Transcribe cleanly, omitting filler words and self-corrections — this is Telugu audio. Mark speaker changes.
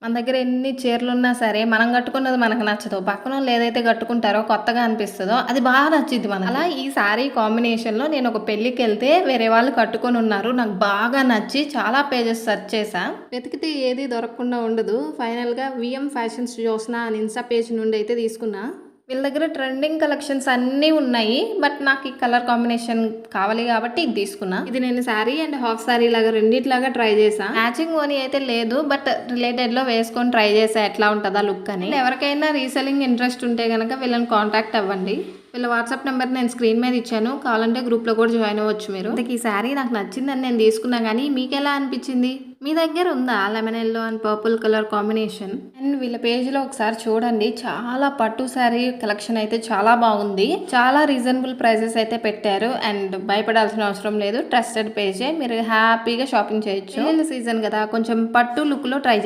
Speaker 1: మన దగ్గర ఎన్ని చీరలున్నా సరే మనం కట్టుకున్నది మనకు నచ్చదు. పక్కనోళ్ళు ఏదైతే కట్టుకుంటారో కొత్తగా అనిపిస్తదో అది బాగా నచ్చిద్ది మనకి. అలా ఈ శారీ కాంబినేషన్‌లో నేను ఒక పెళ్ళికెళ్తే వేరే వాళ్ళు కట్టుకొనున్నారు. నాకు బాగా నచ్చి చాలా పేజెస్ సెర్చ్ చేశా. వెతికితే ఏది దొరకకుండా ఉండదు. ఫైనల్‌గా వీఎం ఫ్యాషన్స్ జ్యోత్స్న అని ఇన్‌స్టా పేజ్ నుండి అయితే తీసుకున్నా. వీళ్ళ దగ్గర ట్రెండింగ్ కలెక్షన్స్ అన్నీ ఉన్నాయి. బట్ నాకు ఈ కలర్ కాంబినేషన్ కావాలి కాబట్టి ఇది తీసుకున్నా. ఇది నేను శారీ అండ్ హాఫ్ శారీ లాగా రెండిట్లాగా ట్రై చేసా. మ్యాచింగ్ ఓనీ అయితే లేదు. బట్ రిలేటెడ్ లో వేసుకొని ట్రై చేసా ఎట్లా ఉంటుందా లుక్ అని. ఎవరికైనా రీసెల్లింగ్ ఇంట్రెస్ట్ ఉంటే కనుక వీళ్ళని కాంటాక్ట్ అవ్వండి. వీళ్ళ వాట్సాప్ నెంబర్ నేను స్క్రీన్ మీద ఇచ్చాను. కావాలంటే గ్రూప్లో కూడా జాయిన్ అవ్వచ్చు మీరు. ఈ శారీ నాకు నచ్చిందని నేను తీసుకున్నా కానీ మీకు ఎలా అనిపించింది? మీ దగ్గర ఉందా lemon yellow and purple colour combination? And వీళ్ళ పేజ్లో ఒకసారి చూడండి. చాలా పట్టు శారీ కలెక్షన్ అయితే చాలా బాగుంది. చాలా రీజనబుల్ ప్రైసెస్ అయితే పెట్టారు. అండ్ భయపడాల్సిన అవసరం లేదు. ట్రస్టెడ్ పేజే. మీరు హ్యాపీగా షాపింగ్ చేయొచ్చు. సీజన్ కదా, కొంచెం పట్టు లుక్లో ట్రై